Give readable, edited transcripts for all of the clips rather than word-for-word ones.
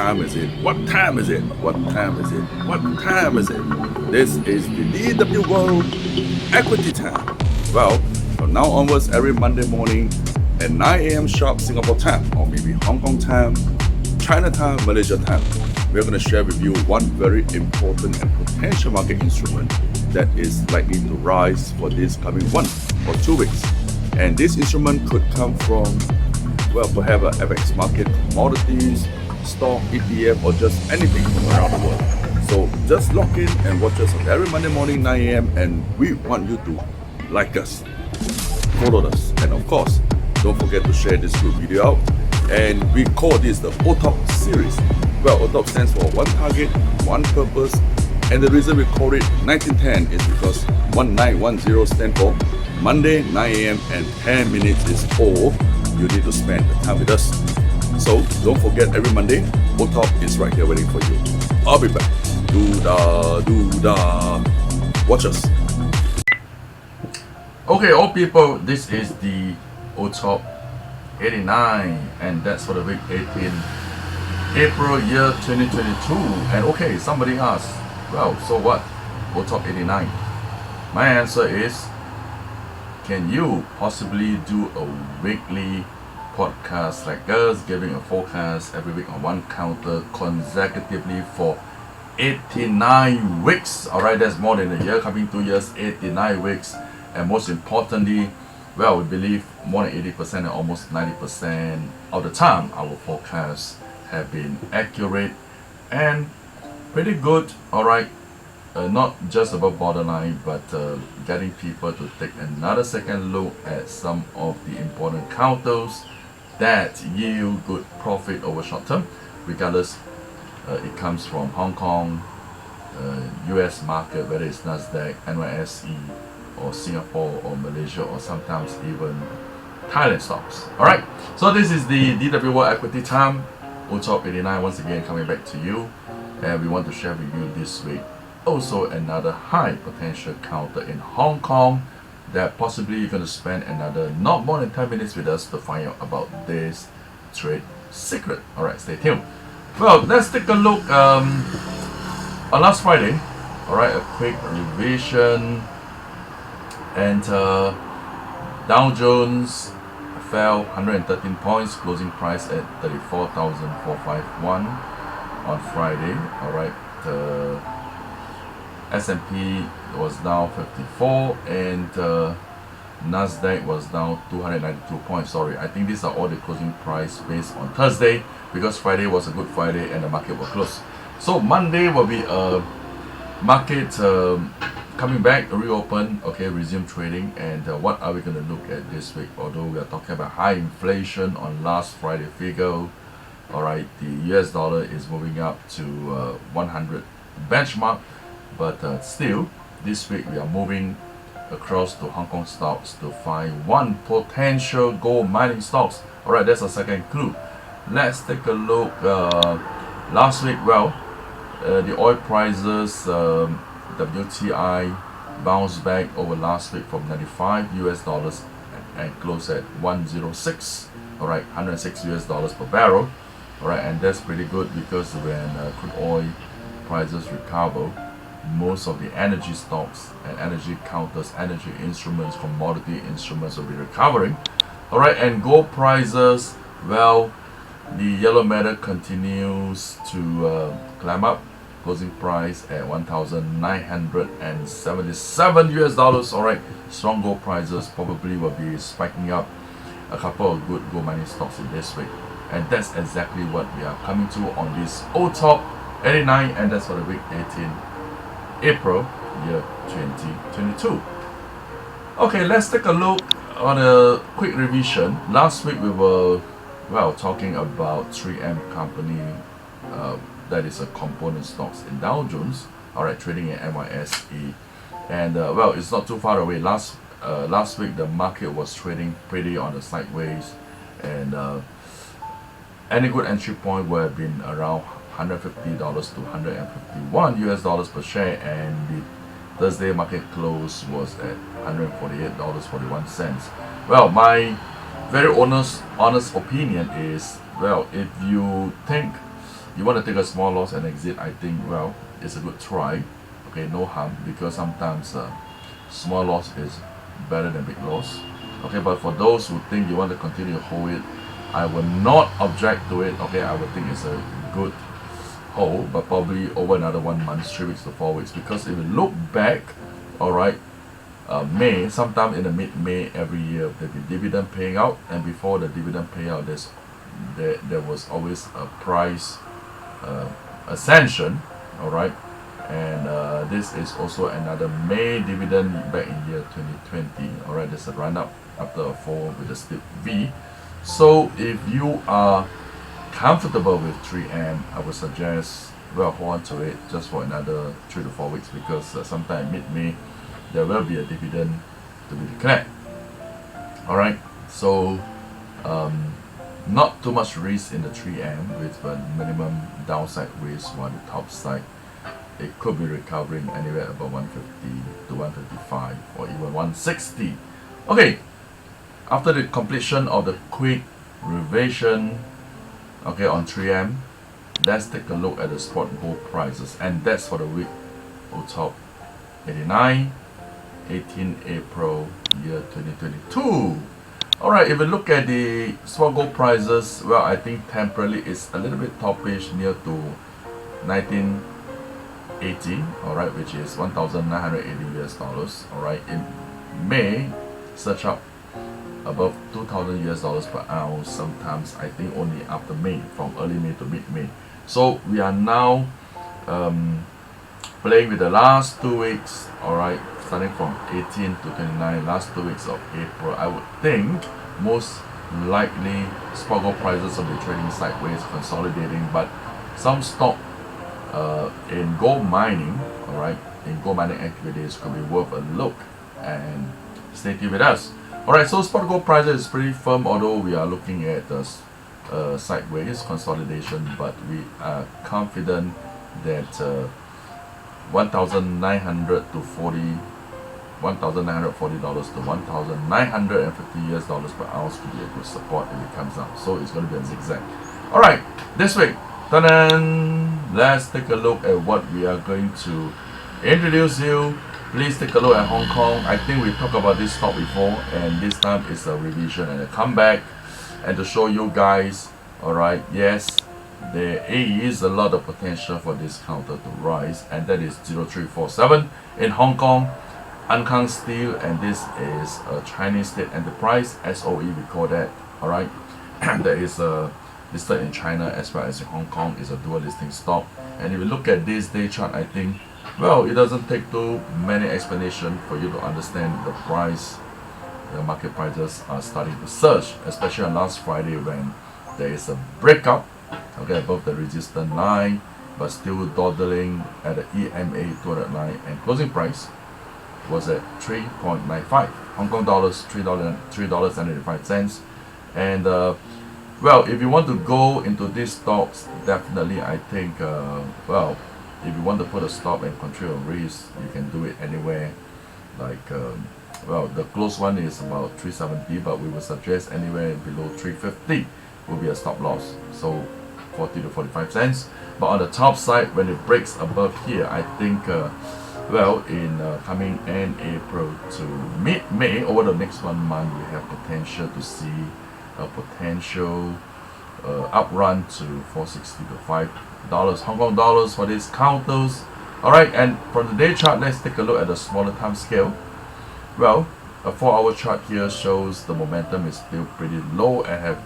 time is it? What time is it? What time is it? What time is it? This is the DW World Equity Time. Well, from now onwards, every Monday morning at 9 a.m. sharp Singapore time, or maybe Hong Kong time, China time, Malaysia time, we're going to share with you one very important and potential market instrument that is likely to rise for this coming 1 or 2 weeks. And this instrument could come from, well, perhaps a FX market, commodities, stock, ETF, or just anything from around the world. So just log in and watch us on every Monday morning 9 a.m. and we want you to like us, follow us, and of course, don't forget to share this good video out. And we call this the OTOP series. Well, OTOP stands for one target, one purpose, and the reason we call it 1910 is because 1910 stands for Monday 9 a.m. and 10 minutes is all you need to spend the time with us. So don't forget, every Monday, OTOP is right here waiting for you. I'll be back. Watch us. Okay, all people, this is the OTOP 89, and that's for the week 18 April year 2022. And okay, somebody asked, well, so what? OTOP 89. My answer is, can you possibly do a weekly podcast like us, giving a forecast every week on one counter consecutively for 89 weeks? Alright, that's more than a year, coming 2 years, 89 weeks. And most importantly, well, we believe more than 80% and almost 90% of the time our forecasts have been accurate and pretty good. Alright, not just about borderline, but getting people to take another second look at some of the important counters that yield good profit over short term, regardless it comes from Hong Kong, US market, whether it's Nasdaq, NYSE, or Singapore, or Malaysia, or sometimes even Thailand stocks. Alright, so this is the DW World Equity Time, OTOP 89 once again coming back to you, and we want to share with you this week also another high potential counter in Hong Kong that possibly you're going to spend another not more than 10 minutes with us to find out about this trade secret. Alright, stay tuned. Well, let's take a look on last Friday. Alright, a quick revision. And Dow Jones fell 113 points, closing price at 34,451 on Friday. Alright, S&P was down 54 and Nasdaq was down 292 points. Sorry, I think these are all the closing price based on Thursday, because Friday was a good Friday and the market was closed. So Monday will be a market coming back, reopen, okay, resume trading. And what are we going to look at this week? Although we are talking about high inflation on last Friday figure, alright, the US dollar is moving up to 100 benchmark, but still this week we are moving across to Hong Kong stocks to find one potential gold mining stocks. Alright, that's a second clue. Let's take a look. Last week, well, the oil prices, WTI bounced back over last week from 95 US dollars and closed at 106. Alright, 106 US dollars per barrel. Alright, and that's pretty good because when crude oil prices recover, most of the energy stocks and energy counters, energy instruments, commodity instruments will be recovering. Alright, and gold prices, well, the yellow metal continues to climb up, closing price at 1,977 US dollars. Alright, strong gold prices probably will be spiking up a couple of good gold mining stocks in this week. And that's exactly what we are coming to on this OTOP 89, and that's for the week 18 April year 2022. Okay, let's take a look on a quick revision. Last week we were, well, talking about 3M company, that is a component stocks in Dow Jones, alright, trading in NYSE. And well, it's not too far away. Last week the market was trading pretty on the sideways, and any good entry point would have been around $150 to 151 US dollars per share, and the Thursday market close was at $148.41. Well, my very honest opinion is, well, if you think you want to take a small loss and exit, I think, well, it's a good try. Okay, no harm, because sometimes small loss is better than big loss. Okay, but for those who think you want to continue to hold it, I will not object to it. Okay, I would think it's a good hold, but probably over another 1 month, 3 weeks to 4 weeks, because if you look back, all right, May, sometime in the mid-May every year, there'll be dividend paying out, and before the dividend payout, there was always a price ascension, all right, and this is also another May dividend back in year 2020, all right. There's a run up after a fall with a steep V. So if you are comfortable with 3M, I would suggest, well, hold on to it just for another 3 to 4 weeks, because sometime mid-May there will be a dividend to be declared. All right, so not too much risk in the 3M with a minimum downside risk, while the top side, it could be recovering anywhere about 150 to 155 or even 160. Okay, after the completion of the quick revision, okay, on 3M, let's take a look at the spot gold prices, and that's for the week OTOP 89, 18 April year 2022. Alright, if we look at the spot gold prices, well, I think temporarily it's a little bit topish near to 1980, alright, which is 1,980 US dollars. Alright, in May, search up above 2,000 US dollars per ounce, sometimes I think only after May, from early May to mid-May. So we are now playing with the last 2 weeks, alright, starting from 18 to 29, last 2 weeks of April. I would think most likely spot gold prices will be trading sideways, consolidating, but some stock in gold mining, alright, in gold mining activities could be worth a look, and stay tuned with us. Alright, so spot gold prices is pretty firm, although we are looking at the sideways consolidation, but we are confident that $1,940 to $1,950 US dollars per ounce could be a good support if it comes up. So it's going to be a zigzag. Alright, this week, let's take a look at what we are going to introduce you. Please take a look at Hong Kong. I think we talked about this stock before, and this time it's a revision and a comeback, and to show you guys, alright, yes, there is a lot of potential for this counter to rise, and that is 0347 in Hong Kong, Ankang Steel, and this is a Chinese state enterprise, SOE we call that, alright. That is listed in China as well as in Hong Kong. Is a dual listing stock, and if you look at this day chart, I think, well, it doesn't take too many explanations for you to understand the price. The market prices are starting to surge, especially on last Friday when there is a breakout, okay, above the resistance line, but still dawdling at the EMA 200 line, and closing price was at 3.95 Hong Kong dollars, $3.85. And well, if you want to go into these stocks, definitely I think, well, if you want to put a stop and control your risk, you can do it anywhere. Like, well, the close one is about 370, but we would suggest anywhere below 350 will be a stop loss. So 40 to 45 cents. But on the top side, when it breaks above here, I think, well, in coming end April to mid-May, over the next 1 month, we have potential to see a potential uprun to 460 to $5 Hong Kong dollars for these counters. Alright, and from the day chart, let's take a look at the smaller time scale. Well, a 4-hour chart here shows the momentum is still pretty low, and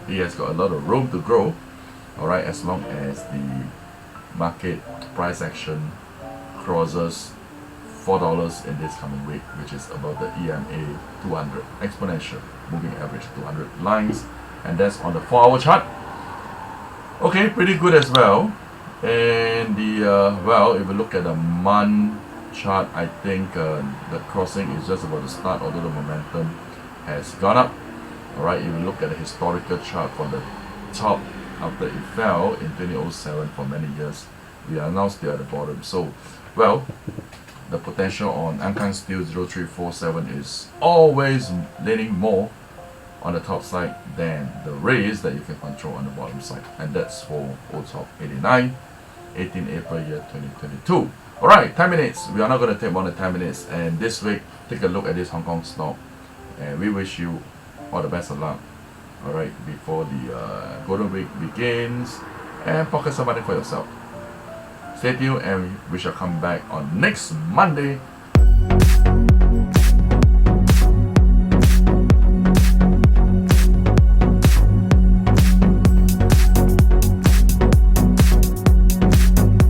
it has got a lot of room to grow. Alright, as long as the market price action crosses $4 in this coming week, which is about the EMA 200 exponential moving average 200 lines, and that's on the 4-hour chart. Okay, pretty good as well. And the well, if we look at the month chart, I think the crossing is just about to start, although the momentum has gone up. Alright, if you look at the historical chart from the top after it fell in 2007 for many years, we are now still at the bottom. So, well, the potential on Ankang Steel 0347 is always leaning more on the top side than the race that you can control on the bottom side. And that's for OTOP 89, 18 April year 2022. Alright, 10 minutes. We are not going to take more than 10 minutes. And this week, take a look at this Hong Kong stock. And we wish you all the best of luck. Alright, before the Golden Week begins. And pocket some money for yourself. Stay tuned and we shall come back on next Monday